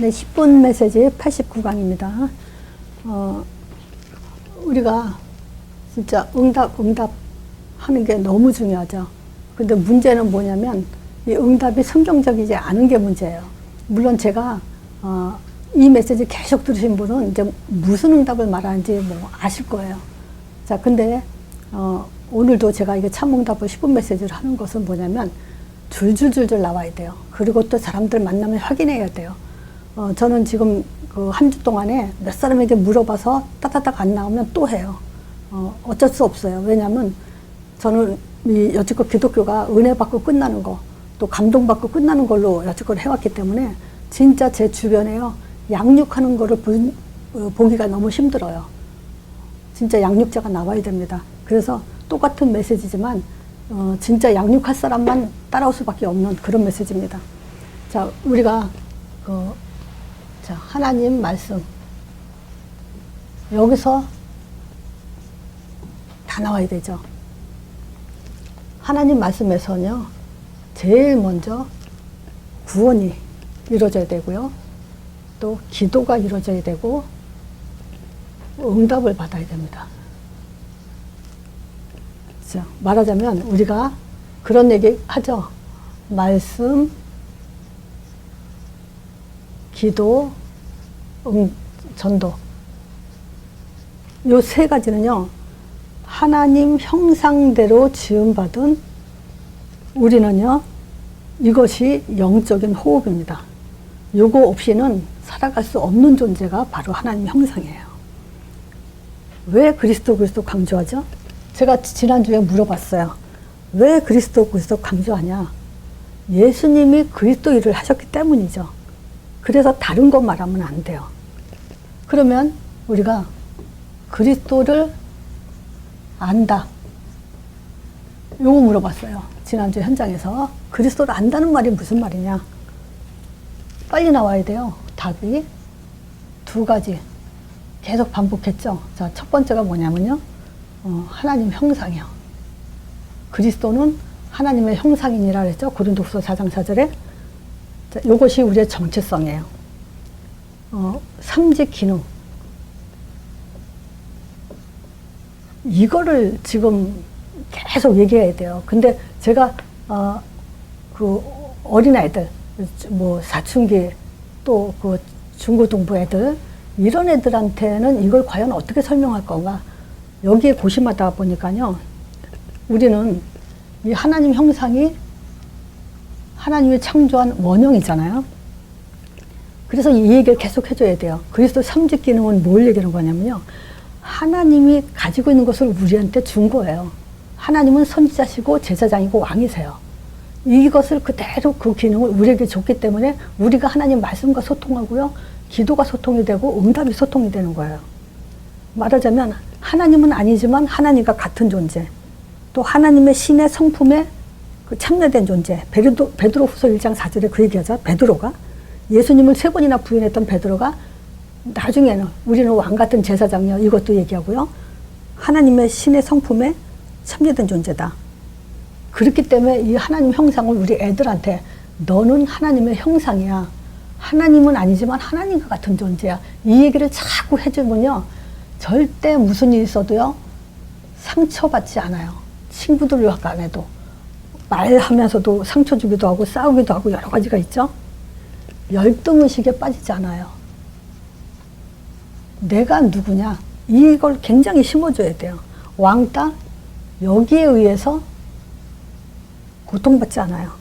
네, 10분 메시지 89강입니다. 우리가 진짜 응답 하는 게 너무 중요하죠. 근데 문제는 뭐냐면 이 응답이 성경적이지 않은 게 문제예요. 물론 제가 이 메시지 계속 들으신 분은 이제 무슨 응답을 말하는지 뭐 아실 거예요. 자, 근데 오늘도 제가 이게 참응답을 10분 메시지를 하는 것은 뭐냐면 줄줄줄줄 나와야 돼요. 그리고 또 사람들 만나면 확인해야 돼요. 저는 지금 그 한 주 동안에 몇 사람에게 물어봐서 따다닥 안 나오면 또 해요. 어쩔 수 없어요. 왜냐하면 저는 이 여지껏 기독교가 은혜 받고 끝나는 거, 또 감동받고 끝나는 걸로 여지껏 해왔기 때문에 진짜 제 주변에요, 양육하는 거를 보기가 너무 힘들어요. 진짜 양육자가 나와야 됩니다. 그래서 똑같은 메시지지만 진짜 양육할 사람만 따라올 수밖에 없는 그런 메시지입니다. 자, 우리가 자, 하나님 말씀 여기서 다 나와야 되죠. 하나님 말씀에서는요, 제일 먼저 구원이 이루어져야 되고요, 또 기도가 이루어져야 되고 응답을 받아야 됩니다. 자, 말하자면 우리가 그런 얘기 하죠. 말씀, 기도, 전도. 요 세 가지는요, 하나님 형상대로 지음받은 우리는요, 이것이 영적인 호흡입니다. 요거 없이는 살아갈 수 없는 존재가 바로 하나님 형상이에요. 왜 그리스도 강조하죠? 제가 지난주에 물어봤어요. 왜 그리스도 강조하냐? 예수님이 그리스도 일을 하셨기 때문이죠. 그래서 다른 거 말하면 안 돼요. 그러면 우리가 그리스도를 안다, 요거 물어봤어요. 지난주 현장에서. 그리스도를 안다는 말이 무슨 말이냐? 빨리 나와야 돼요. 답이 두 가지 계속 반복했죠. 자, 첫 번째가 뭐냐면요, 하나님 형상이요. 그리스도는 하나님의 형상이니라 그랬죠. 고린도후서 4장 4절에. 자, 이것이 우리의 정체성이에요. 삼직 기능. 이거를 지금 계속 얘기해야 돼요. 근데 제가 그 어린아이들, 뭐 사춘기, 또 그 중고등부 애들, 이런 애들한테는 이걸 과연 어떻게 설명할 건가? 여기에 고심하다 보니까요, 우리는 이 하나님 형상이 하나님이 창조한 원형이잖아요. 그래서 이 얘기를 계속 해줘야 돼요. 그리스도 삼직 기능은 뭘 얘기하는 거냐면요, 하나님이 가지고 있는 것을 우리한테 준 거예요. 하나님은 선지자시고 제사장이고 왕이세요. 이것을 그대로 그 기능을 우리에게 줬기 때문에 우리가 하나님 말씀과 소통하고요, 기도가 소통이 되고 응답이 소통이 되는 거예요. 말하자면 하나님은 아니지만 하나님과 같은 존재, 또 하나님의 신의 성품에 그 참여된 존재. 베드로후서 1장 4절에 그 얘기하죠. 베드로가 예수님을 3번이나 부인했던 베드로가 나중에는 우리는 왕 같은 제사장이요, 이것도 얘기하고요, 하나님의 신의 성품에 참여된 존재다. 그렇기 때문에 이 하나님 형상을 우리 애들한테 너는 하나님의 형상이야, 하나님은 아니지만 하나님과 같은 존재야, 이 얘기를 자꾸 해주면요, 절대 무슨 일이 있어도요 상처받지 않아요. 친구들 간에도 말하면서도 상처 주기도 하고 싸우기도 하고 여러 가지가 있죠. 열등의식에 빠지지 않아요. 내가 누구냐, 이걸 굉장히 심어줘야 돼요. 왕따, 여기에 의해서 고통받지 않아요.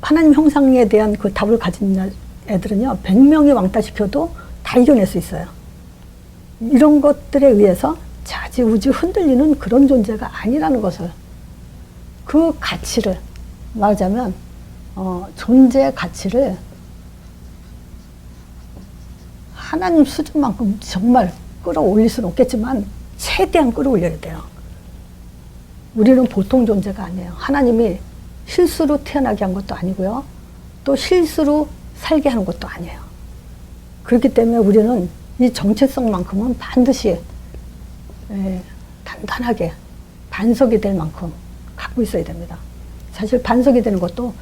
하나님 형상에 대한 그 답을 가진 애들은요, 100명이 왕따 시켜도 다 이겨낼 수 있어요. 이런 것들에 의해서 자지우지 흔들리는 그런 존재가 아니라는 것을, 그 가치를, 말하자면 존재의 가치를 하나님 수준만큼 정말 끌어올릴 수는 없겠지만 최대한 끌어올려야 돼요. 우리는 보통 존재가 아니에요. 하나님이 실수로 태어나게 한 것도 아니고요, 또 실수로 살게 하는 것도 아니에요. 그렇기 때문에 우리는 이 정체성만큼은 반드시 단단하게 반석이 될 만큼 갖고 있어야 됩니다. 사실 반석이 되는 것도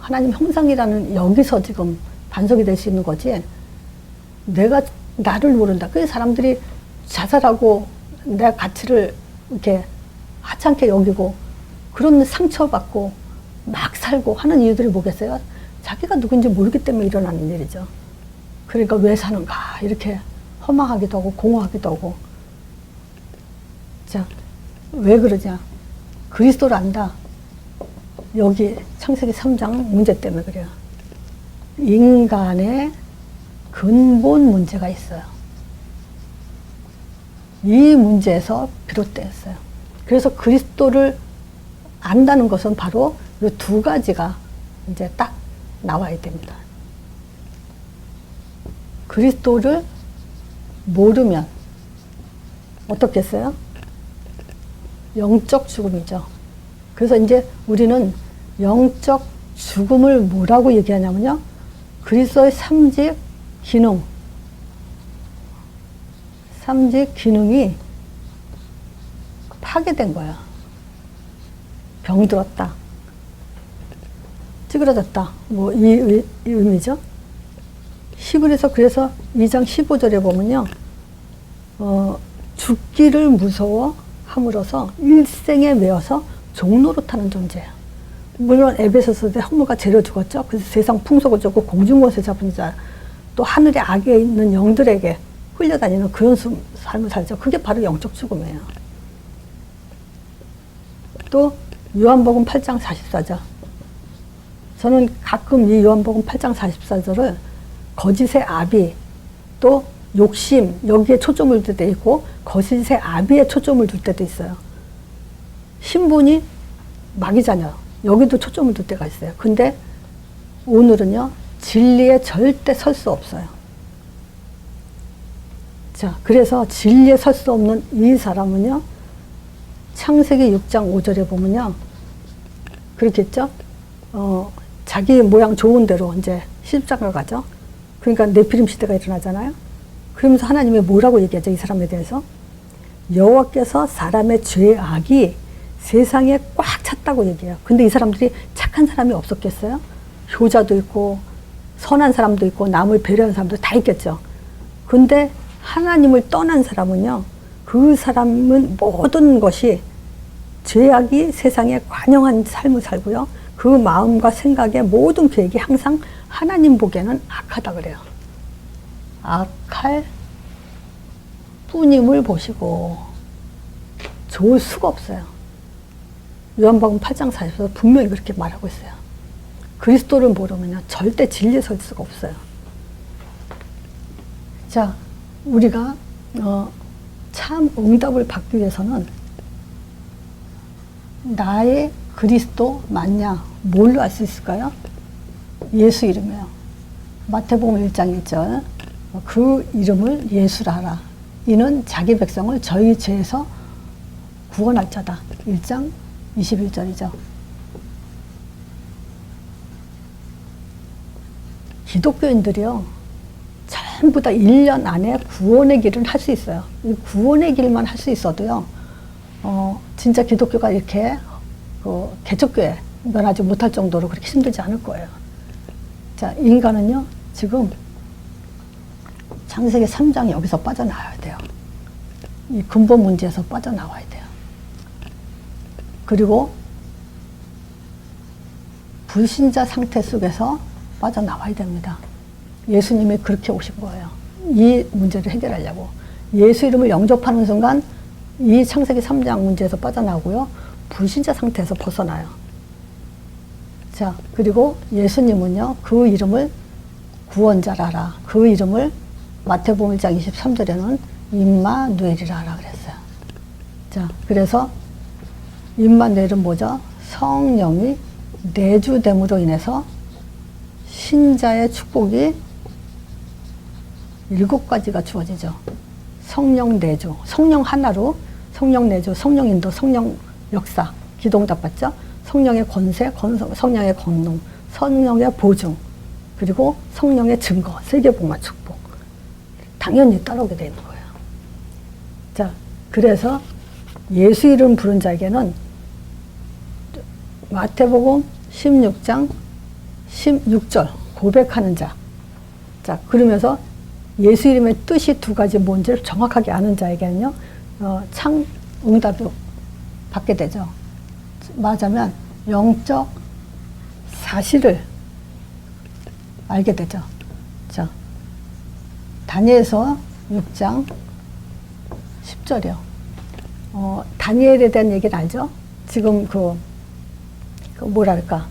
하나님 형상이라는 여기서 지금 반석이 될 수 있는 거지. 내가 나를 모른다. 그 사람들이 자살하고 내 가치를 이렇게 하찮게 여기고 그런 상처받고 막 살고 하는 이유들이 뭐겠어요? 자기가 누군지 모르기 때문에 일어나는 일이죠. 그러니까 왜 사는가 이렇게 허망하기도 하고 공허하기도 하고. 자, 왜 그러냐? 그리스도를 안다. 여기 창세기 3장 문제 때문에 그래요. 인간의 근본 문제가 있어요. 이 문제에서 비롯되었어요. 그래서 그리스도를 안다는 것은 바로 이 두 가지가 이제 딱 나와야 됩니다. 그리스도를 모르면 어떻겠어요? 영적 죽음이죠. 그래서 이제 우리는 영적 죽음을 뭐라고 얘기하냐면요. 그리스도의 삼직 기능, 삼직 기능이 파괴된 거야. 병들었다. 찌그러졌다. 뭐 이 의미죠. 히브리서 그래서 2장 15절에 보면요. 죽기를 무서워함으로써 일생에 매어서 종노릇하는 존재예요. 물론 에베소서에 허무가 죄로 죽었죠. 그래서 세상 풍속을 쫓고 공중권세 잡은 자, 또 하늘의 악에 있는 영들에게 흘려다니는 그런 삶을 살죠. 그게 바로 영적 죽음이에요. 또 요한복음 8장 44절. 저는 가끔 이 요한복음 8장 44절을 거짓의 아비, 또 욕심, 여기에 초점을 둘 때 있고 거짓의 아비에 초점을 둘 때도 있어요. 신분이 마귀자녀, 여기도 초점을 둘 때가 있어요. 근데 오늘은요, 진리에 절대 설 수 없어요. 자, 그래서 진리에 설 수 없는 이 사람은요, 창세기 6장 5절에 보면요, 그렇겠죠? 자기 모양 좋은 대로 이제 시집장가를 가죠. 그러니까 네피림 시대가 일어나잖아요. 그러면서 하나님이 뭐라고 얘기하죠? 이 사람에 대해서. 여호와께서 사람의 죄악이 세상에 꽉 찼다고 얘기해요. 근데 이 사람들이 착한 사람이 없었겠어요? 효자도 있고 선한 사람도 있고 남을 배려하는 사람도 다 있겠죠. 근데 하나님을 떠난 사람은요, 그 사람은 모든 것이 죄악이 세상에 관영한 삶을 살고요. 그 마음과 생각의 모든 계획이 항상 하나님 보기에는 악하다 그래요. 악할 뿐임을 보시고 좋을 수가 없어요. 요한복음 8장 40에서 분명히 그렇게 말하고 있어요. 그리스도를 모르면요, 절대 진리에 설 수가 없어요. 자, 우리가 참 응답을 받기 위해서는 나의 그리스도 맞냐? 뭘로 알 수 있을까요? 예수 이름이에요. 마태복음 1장 1절. 그 이름을 예수라 하라. 이는 자기 백성을 저희 죄에서 구원할 자다. 1장 21절이죠. 기독교인들이요, 전부 다 1년 안에 구원의 길을 할 수 있어요. 이 구원의 길만 할 수 있어도요, 진짜 기독교가 이렇게 개척교회 변하지 못할 정도로 그렇게 힘들지 않을 거예요. 자, 인간은요, 지금 창세기 3장 여기서 빠져나와야 돼요. 이 근본 문제에서 빠져나와야 돼요. 그리고 불신자 상태 속에서 빠져나와야 됩니다. 예수님이 그렇게 오신 거예요. 이 문제를 해결하려고. 예수 이름을 영접하는 순간 이 창세기 3장 문제에서 빠져나오고요. 불신자 상태에서 벗어나요. 자, 그리고 예수님은요, 그 이름을 구원자라라. 그 이름을 마태복음 1장 23절에는 임마누엘이라 하라 그랬어요. 자, 그래서 임마누엘은 뭐죠? 성령이 내주됨으로 인해서 신자의 축복이 7가지가 주어지죠. 성령 내주, 성령 하나로 성령 내주, 성령 인도, 성령 역사, 기도응답 받죠. 성령의 권세, 성령의 권능, 성령의 보증, 그리고 성령의 증거, 세계복만 축복. 당연히 따라오게 되는 거예요. 자, 그래서 예수 이름 부른 자에게는 마태복음 16장 16절 고백하는 자. 자, 그러면서 예수 이름의 뜻이 두 가지 뭔지를 정확하게 아는 자에게는요, 응답이 받게 되죠. 말하자면 영적 사실을 알게 되죠. 자, 다니엘서 6장 10절이요. 다니엘에 대한 얘기를 알죠? 지금 뭐랄까,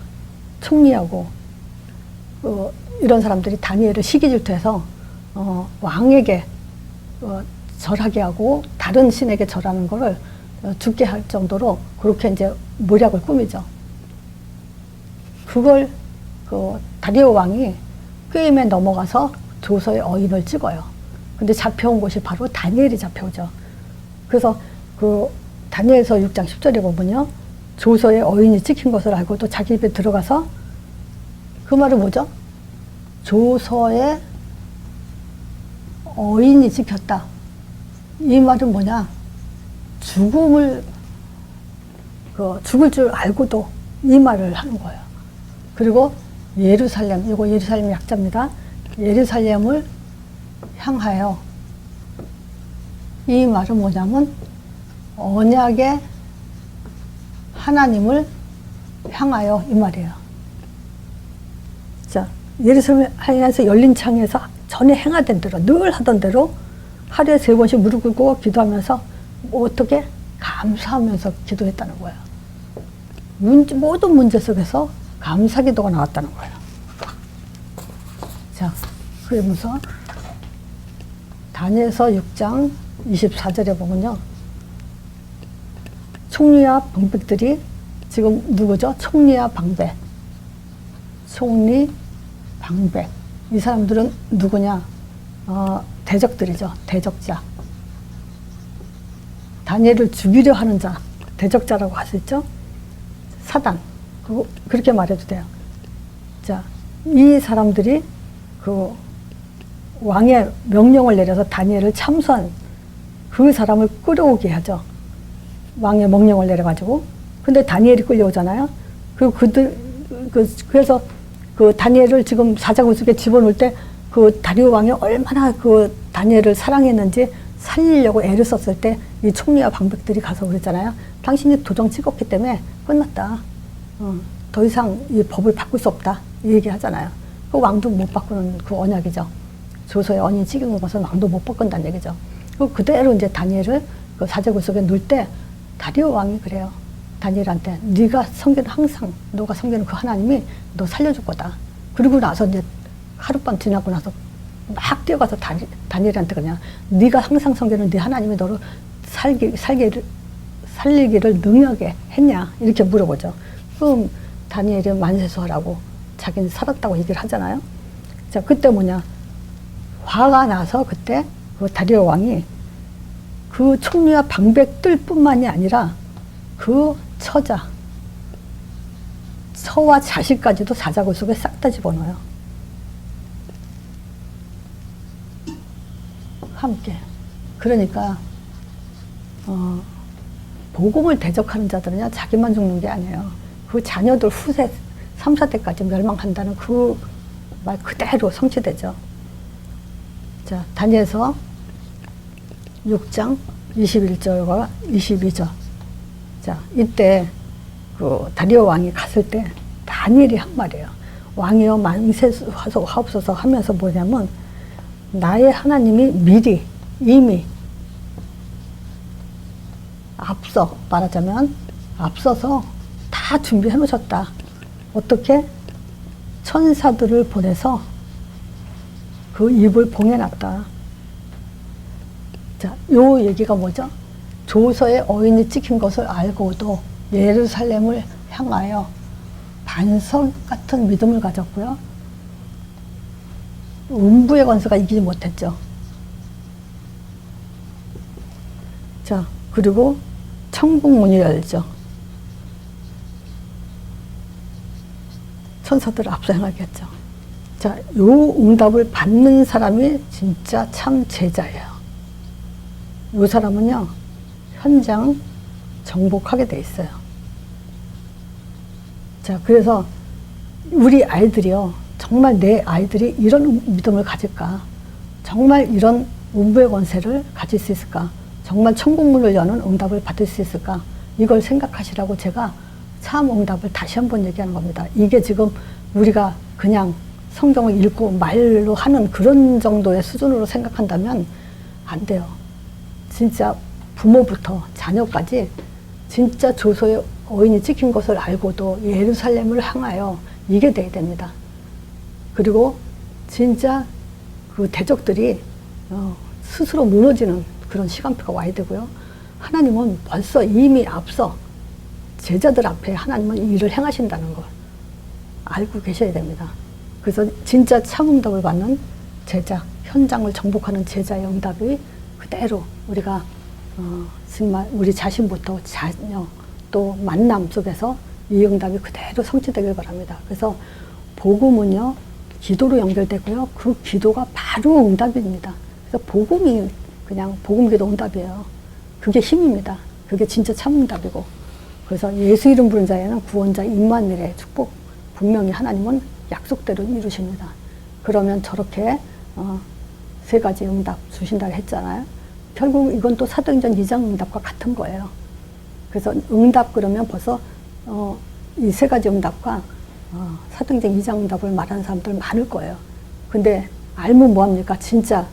총리하고, 이런 사람들이 다니엘을 시기 질투해서, 왕에게, 절하게 하고, 다른 신에게 절하는 거를 죽게 할 정도로 그렇게 이제 모략을 꾸미죠. 그걸, 다리오 왕이 게임에 넘어가서 조서의 어인을 찍어요. 근데 잡혀온 곳이 바로 다니엘이 잡혀오죠. 그래서 다니엘서 6장 10절에 보면요, 조서의 어인이 찍힌 것을 알고도 자기 입에 들어가서, 그 말은 뭐죠? 조서의 어인이 찍혔다. 이 말은 뭐냐? 죽을 줄 알고도 이 말을 하는 거예요. 그리고 예루살렘, 이거 예루살렘 약자입니다. 예루살렘을 향하여, 이 말은 뭐냐면 언약의 하나님을 향하여, 이 말이에요. 자, 예루살렘 향해서 열린 창에서 전에 행하던 대로, 늘 하던 대로 하루에 3번씩 무릎 꿇고 기도하면서 어떻게 감사하면서 기도했다는 거예요. 모든 문제 속에서 감사 기도가 나왔다는 거예요. 자, 그러면서 다니엘서 6장 24절에 보면요, 총리와 방백들이 지금 누구죠? 총리와 방백. 총리, 방백. 이 사람들은 누구냐? 대적들이죠. 대적자. 다니엘을 죽이려 하는 자, 대적자라고 할 수 있죠? 사단. 그렇게 말해도 돼요. 자, 이 사람들이 왕의 명령을 내려서 다니엘을 참수한 그 사람을 끌어오게 하죠. 왕의 명령을 내려가지고. 근데 다니엘이 끌려오잖아요. 그래서 다니엘을 지금 사자굴 속에 집어넣을 때 다리오 왕이 얼마나 다니엘을 사랑했는지 살리려고 애를 썼을 때 이 총리와 방백들이 가서 그랬잖아요. 당신이 도장 찍었기 때문에 끝났다. 더 이상 이 법을 바꿀 수 없다. 이 얘기 하잖아요. 그 왕도 못 바꾸는 그 언약이죠. 조서의 언이 찍은 것은 왕도 못 바꾼다는 얘기죠. 그대로 이제 다니엘을 사자굴 속에 넣을 때 다리오 왕이 그래요. 다니엘한테 너가 섬기는 그 하나님이 너 살려줄 거다. 그리고 나서 이제 하룻밤 지나고 나서 막 뛰어가서 다니엘한테 그냥 네가 항상 섬기는 네 하나님이 너를 살리기를 능하게 했냐 이렇게 물어보죠. 그럼 다니엘이 만세수하라고 자기는 살았다고 얘기를 하잖아요. 자, 그때 뭐냐, 화가 나서 그때 다리오 왕이 그 총리와 방백들뿐만이 아니라 그 처와 자식까지도 사자굴 속에 싹 다 집어넣어요. 함께. 그러니까 복음을 대적하는 자들은요, 자기만 죽는 게 아니에요. 그 자녀들 후세 3, 4대까지 멸망한다는 그 말 그대로 성취되죠. 자, 다니엘서 6장 21절과 22절. 자, 이때 다리오 왕이 갔을 때 다니엘이 한 말이에요. 왕이여 만세하옵소서 하면서 뭐냐면, 나의 하나님이 이미 앞서서 다 준비해 놓으셨다. 어떻게? 천사들을 보내서 그 입을 봉해놨다. 자, 요 얘기가 뭐죠? 조서의 어인이 찍힌 것을 알고도 예루살렘을 향하여 반석 같은 믿음을 가졌고요. 음부의 권세가 이기지 못했죠. 자, 그리고 천국 문이 열죠. 천사들을 앞서 향하게 했죠. 자, 요 응답을 받는 사람이 진짜 참 제자예요. 요 사람은요, 현장 정복하게 돼 있어요. 자, 그래서 우리 아이들이요, 정말 내 아이들이 이런 믿음을 가질까? 정말 이런 운부의 권세를 가질 수 있을까? 정말 천국문을 여는 응답을 받을 수 있을까? 이걸 생각하시라고 제가 참 응답을 다시 한번 얘기하는 겁니다. 이게 지금 우리가 그냥 성경을 읽고 말로 하는 그런 정도의 수준으로 생각한다면 안 돼요. 진짜 부모부터 자녀까지 진짜 조소의 어인이 찍힌 것을 알고도 예루살렘을 향하여 이게 돼야 됩니다. 그리고 진짜 그 대적들이 스스로 무너지는 그런 시간표가 와야 되고요. 하나님은 벌써 이미 앞서 제자들 앞에 하나님은 이 일을 행하신다는 걸 알고 계셔야 됩니다. 그래서 진짜 참 응답을 받는 제자, 현장을 정복하는 제자의 응답이 그대로 우리가 정말 우리 자신부터 자녀 또 만남 속에서 이 응답이 그대로 성취되길 바랍니다. 그래서 복음은요, 기도로 연결되고요. 그 기도가 바로 응답입니다. 그래서 복음이 그냥 복음기도 응답이에요. 그게 힘입니다. 그게 진짜 참 응답이고. 그래서 예수 이름 부른 자에는 구원자 임마누엘의 축복 분명히 하나님은 약속대로 이루십니다. 그러면 저렇게 세 가지 응답 주신다고 했잖아요. 결국 이건 또 사도행전 2장 응답과 같은 거예요. 그래서 응답 그러면 벌써 이 세 가지 응답과 사도행전 2장 응답을 말하는 사람들 많을 거예요. 근데 알면 뭐합니까? 진짜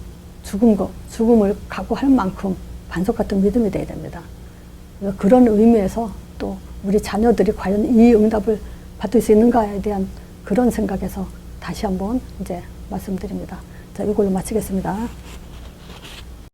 죽음을 각오할 만큼 반석 같은 믿음이 돼야 됩니다. 그런 의미에서 또 우리 자녀들이 과연 이 응답을 받을 수 있는가에 대한 그런 생각에서 다시 한번 이제 말씀드립니다. 자, 이걸로 마치겠습니다.